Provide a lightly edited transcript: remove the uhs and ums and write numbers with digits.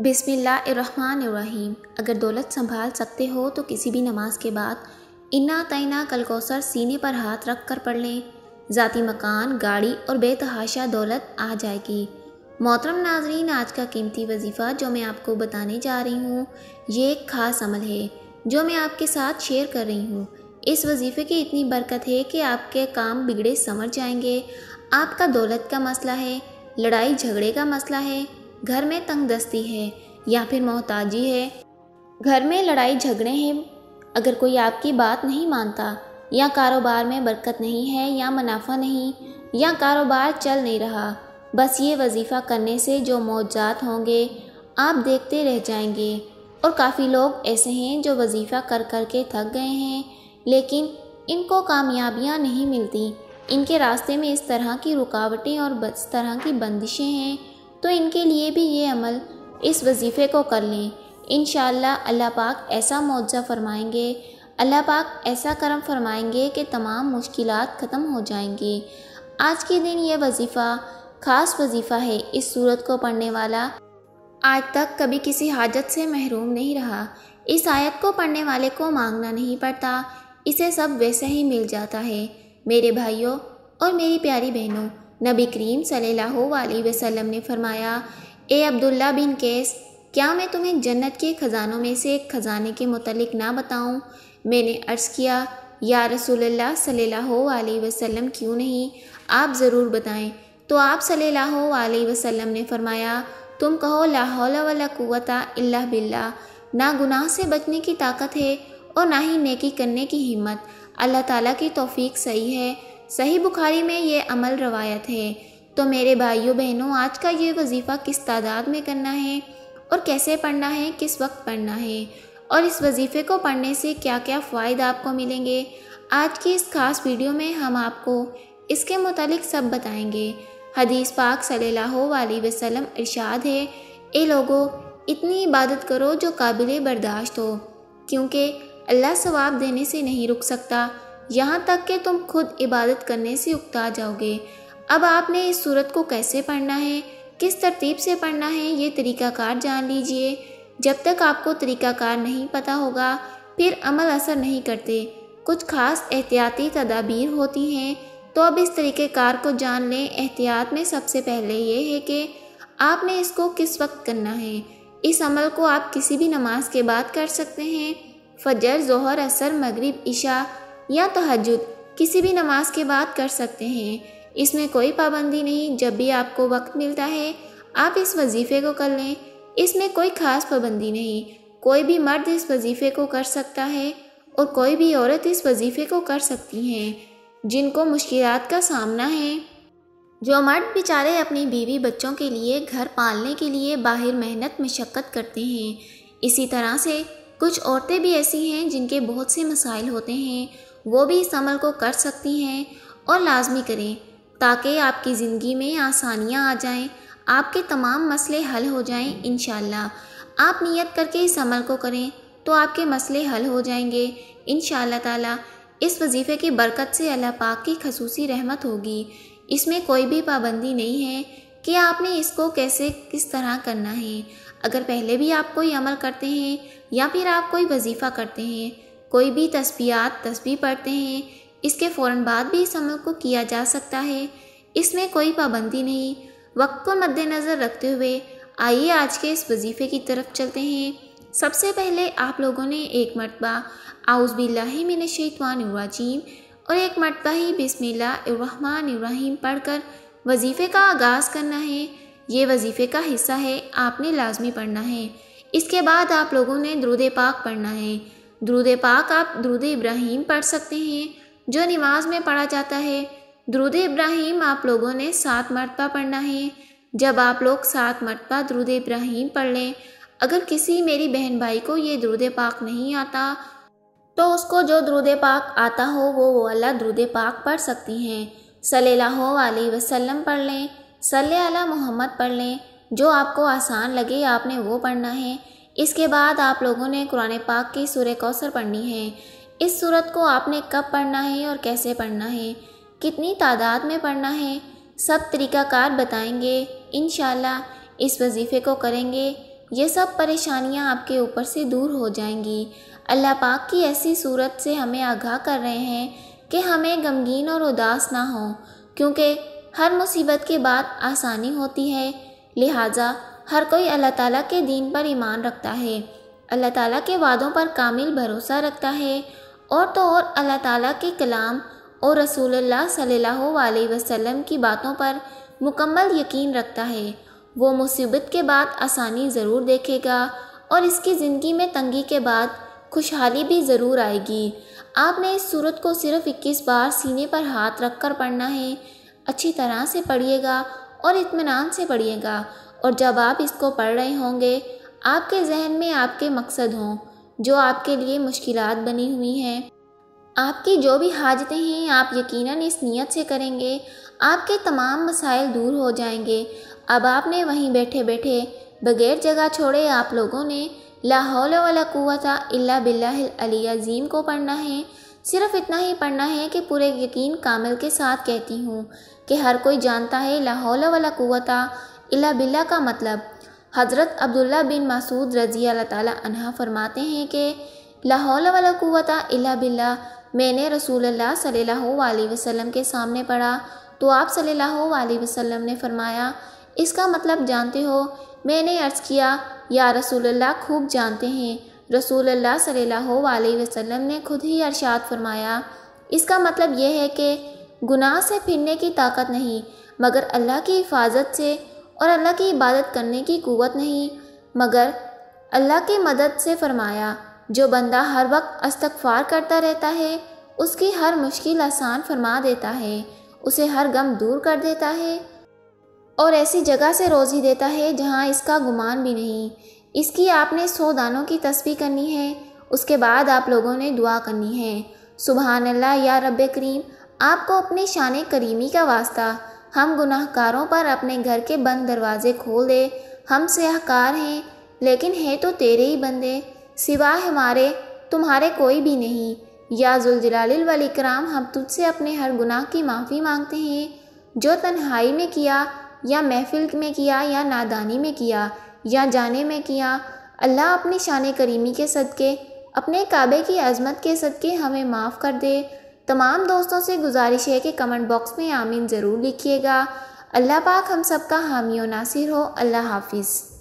بسم اللہ الرحمن الرحیم۔ اگر دولت سنبھال سکتے ہو تو کسی بھی نماز کے بعد انا اعطیناک کالکوثر سینے پر ہاتھ رکھ کر پڑھ لیں، ذاتی مکان، گاڑی اور بے تحاشا دولت آ جائے گی۔ محترم ناظرین، آج کا قیمتی وظیفہ جو میں آپ کو بتانے جا رہی ہوں یہ ایک خاص عمل ہے جو میں آپ کے ساتھ شیئر کر رہی ہوں۔ اس وظیفے کی اتنی برکت ہے کہ آپ کے کام بگڑے سنور جائیں گے۔ آپ کا دولت کا مسئلہ ہے، لڑائی جھگڑے کا مسئلہ ہے، گھر میں تنگ دستی ہے یا پھر محتاجی ہے، گھر میں لڑائی جھگڑے ہیں، اگر کوئی آپ کی بات نہیں مانتا، یا کاروبار میں برکت نہیں ہے، یا منافع نہیں، یا کاروبار چل نہیں رہا، بس یہ وظیفہ کرنے سے جو معجزات ہوں گے آپ دیکھتے رہ جائیں گے۔ اور کافی لوگ ایسے ہیں جو وظیفہ کر کر کے تھک گئے ہیں لیکن ان کو کامیابیاں نہیں ملتی، ان کے راستے میں اس طرح کی رکاوٹیں اور اس طرح کی بندشیں ہیں، تو ان کے لیے بھی یہ عمل، اس وظیفے کو کر لیں۔ انشاءاللہ اللہ پاک ایسا معجزہ فرمائیں گے، اللہ پاک ایسا کرم فرمائیں گے کہ تمام مشکلات ختم ہو جائیں گی۔ آج کے دن یہ وظیفہ خاص وظیفہ ہے۔ اس سورت کو پڑھنے والا آج تک کبھی کسی حاجت سے محروم نہیں رہا۔ اس آیت کو پڑھنے والے کو مانگنا نہیں پڑتا، اسے سب ویسے ہی مل جاتا ہے۔ میرے بھائیوں اور میری پیاری بہنوں، نبی کریم صلی اللہ علیہ وسلم نے فرمایا، اے عبداللہ بن قیس، کیا میں تمہیں جنت کے خزانوں میں سے ایک خزانے کے متعلق نہ بتاؤں؟ میں نے عرض کیا، یا رسول اللہ صلی اللہ علیہ وسلم کیوں نہیں، آپ ضرور بتائیں۔ تو آپ صلی اللہ علیہ وسلم نے فرمایا، تم کہو لا حول ولا قوت الا باللہ، نہ گناہ سے بچنے کی طاقت ہے اور نہ ہی نیکی کرنے کی ہمت، اللہ تعالیٰ کی توفیق صحیح ہے۔ صحیح بخاری میں یہ عمل روایت ہے۔ تو میرے بھائیوں بہنوں، آج کا یہ وظیفہ کس تعداد میں کرنا ہے اور کیسے پڑھنا ہے، کس وقت پڑھنا ہے، اور اس وظیفے کو پڑھنے سے کیا کیا فوائد آپ کو ملیں گے، آج کی اس خاص ویڈیو میں ہم آپ کو اس کے متعلق سب بتائیں گے۔ حدیث پاک صلی اللہ علیہ وسلم ارشاد ہے، اے لوگو، اتنی عبادت کرو جو قابل برداشت ہو، کیونکہ اللہ ثواب دینے سے نہیں رک سکتا یہاں تک کہ تم خود عبادت کرنے سے اکتا جاؤ گے۔ اب آپ نے اس سورت کو کیسے پڑھنا ہے، کس ترتیب سے پڑھنا ہے، یہ طریقہ کار جان لیجئے۔ جب تک آپ کو طریقہ کار نہیں پتہ ہوگا پھر عمل اثر نہیں کرتے۔ کچھ خاص احتیاطی تدابیر ہوتی ہیں، تو اب اس طریقہ کار کو جان لیں۔ احتیاط میں سب سے پہلے یہ ہے کہ آپ نے اس کو کس وقت کرنا ہے۔ اس عمل کو آپ کسی بھی نماز کے بعد کر سکتے ہیں، فجر، ظہر، عصر، مغرب، عشاء یا تہجد، کسی بھی نماز کے بعد کر سکتے ہیں۔ اس میں کوئی پابندی نہیں، جب بھی آپ کو وقت ملتا ہے آپ اس وظیفے کو کر لیں۔ اس میں کوئی خاص پابندی نہیں، کوئی بھی مرد اس وظیفے کو کر سکتا ہے اور کوئی بھی عورت اس وظیفے کو کر سکتی ہیں جن کو مشکلات کا سامنا ہے۔ جو مرد بیچارے اپنی بیوی بچوں کے لیے، گھر پالنے کے لیے باہر محنت مشقت کرتے ہیں، اسی طرح سے کچھ عورتیں بھی ایسی ہیں جن کے بہت سے مسائل ہوتے ہیں، وہ بھی اس عمل کو کر سکتی ہیں اور لازمی کریں تاکہ آپ کی زندگی میں آسانیاں آ جائیں، آپ کے تمام مسئلے حل ہو جائیں۔ انشاءاللہ آپ نیت کر کے اس عمل کو کریں تو آپ کے مسئلے حل ہو جائیں گے انشاءاللہ تعالی۔ اس وظیفے کی برکت سے اللہ پاک کی خصوصی رحمت ہوگی۔ اس میں کوئی بھی پابندی نہیں ہے کہ آپ نے اس کو کیسے کس طرح کرنا ہے۔ اگر پہلے بھی آپ کوئی عمل کرتے ہیں یا پھر آپ کوئی وظیفہ کرتے ہیں، کوئی بھی تسبیح پڑھتے ہیں، اس کے فوراً بعد بھی اس عمل کو کیا جا سکتا ہے، اس میں کوئی پابندی نہیں۔ وقت کو مد نظر رکھتے ہوئے آئیے آج کے اس وظیفے کی طرف چلتے ہیں۔ سب سے پہلے آپ لوگوں نے ایک مرتبہ اعوذ باللہ من الشیطان الرجیم اور ایک مرتبہ ہی بسم اللہ الرحمن الرحیم پڑھ کر وظیفے کا آغاز کرنا ہے۔ یہ وظیفے کا حصہ ہے، آپ نے لازمی پڑھنا ہے۔ اس کے بعد آپ لوگوں نے درود پاک پڑھنا ہے۔ درود پاک آپ درود ابراہیم پڑھ سکتے ہیں جو نماز میں پڑھا جاتا ہے۔ درود ابراہیم آپ لوگوں نے 7 مرتبہ پڑھنا ہے۔ جب آپ لوگ 7 مرتبہ درود ابراہیم پڑھ لیں، اگر کسی میری بہن بھائی کو یہ درود پاک نہیں آتا تو اس کو جو درود پاک آتا ہو وہ والا درود پاک پڑھ سکتی ہیں۔ صلی اللہ علیہ وسلم پڑھ لیں، صلی علی محمد پڑھ لیں، جو آپ کو آسان لگے آپ نے وہ پڑھنا ہے۔ اس کے بعد آپ لوگوں نے قرآن پاک کی سورہ کوثر پڑھنی ہے۔ اس سورت کو آپ نے کب پڑھنا ہے اور کیسے پڑھنا ہے، کتنی تعداد میں پڑھنا ہے، سب طریقہ کار بتائیں گے۔ انشاءاللہ اس وظیفے کو کریں گے، یہ سب پریشانیاں آپ کے اوپر سے دور ہو جائیں گی۔ اللہ پاک کی ایسی صورت سے ہمیں آگاہ کر رہے ہیں کہ ہمیں غمگین اور اداس نہ ہوں، کیونکہ ہر مصیبت کے بعد آسانی ہوتی ہے۔ لہٰذا ہر کوئی اللہ تعالیٰ کے دین پر ایمان رکھتا ہے، اللہ تعالیٰ کے وعدوں پر کامل بھروسہ رکھتا ہے، اور تو اور اللہ تعالیٰ کے کلام اور رسول اللہ صلی اللہ علیہ وسلم کی باتوں پر مکمل یقین رکھتا ہے۔ وہ مصیبت کے بعد آسانی ضرور دیکھے گا، اور اس کی زندگی میں تنگی کے بعد خوشحالی بھی ضرور آئے گی۔ آپ نے اس سورت کو صرف 21 بار سینے پر ہاتھ رکھ کر پڑھنا ہے۔ اچھی طرح سے پڑھیے گا اور اطمینان سے پڑھیے گا، اور جب آپ اس کو پڑھ رہے ہوں گے آپ کے ذہن میں آپ کے مقصد ہوں جو آپ کے لیے مشکلات بنی ہوئی ہیں۔ آپ کی جو بھی حاجتیں ہیں آپ یقیناً اس نیت سے کریں گے، آپ کے تمام مسائل دور ہو جائیں گے۔ اب آپ نے وہیں بیٹھے بیٹھے بغیر جگہ چھوڑے آپ لوگوں نے لا حول ولا قوت الا باللہ العلی العظیم کو پڑھنا ہے۔ صرف اتنا ہی پڑھنا ہے کہ پورے یقین کامل کے ساتھ کہتی ہوں کہ ہر کوئی جانتا ہے لا حول ولا قوت الا باللہ کا مطلب۔ حضرت عبداللہ بن مسعود رضی اللہ تعالیٰ عنہ فرماتے ہیں کہ لا حول ولا قوت الا باللہ میں نے رسول اللہ صلی اللہ علیہ وسلم کے سامنے پڑھا تو آپ صلی اللہ علیہ وسلم نے فرمایا اس کا مطلب جانتے ہو؟ میں نے عرض کیا یا رسول اللہ خوب جانتے ہیں۔ رسول اللہ صلی اللہ علیہ وسلم نے خود ہی ارشاد فرمایا اس کا مطلب یہ ہے کہ گناہ سے پھرنے کی طاقت نہیں مگر اللہ کی حفاظت سے، اور اللہ کی عبادت کرنے کی قوت نہیں مگر اللہ کی مدد سے۔ فرمایا جو بندہ ہر وقت استغفار کرتا رہتا ہے اس کی ہر مشکل آسان فرما دیتا ہے، اسے ہر غم دور کر دیتا ہے، اور ایسی جگہ سے روزی دیتا ہے جہاں اس کا گمان بھی نہیں۔ اس کی آپ نے 100 دانوں کی تسبیح کرنی ہے۔ اس کے بعد آپ لوگوں نے دعا کرنی ہے سبحان اللہ یا رب کریم، آپ کو اپنی شان کریمی کا واسطہ ہم گناہ کاروں پر اپنے گھر کے بند دروازے کھول دے۔ ہم سیاہکار ہیں لیکن ہے تو تیرے ہی بندے، سوا ہمارے تمہارے کوئی بھی نہیں۔ یا ذوالجلال والاکرام ہم تجھ سے اپنے ہر گناہ کی معافی مانگتے ہیں جو تنہائی میں کیا یا محفل میں کیا یا نادانی میں کیا یا جانے میں کیا۔ اللہ اپنی شان کریمی کے صدقے، اپنے کعبے کی عظمت کے صدقے ہمیں معاف کر دے۔ تمام دوستوں سے گزارش ہے کہ کمنٹ باکس میں آمین ضرور لکھیے گا۔ اللہ پاک ہم سب کا حامی و ناصر ہو۔ اللہ حافظ۔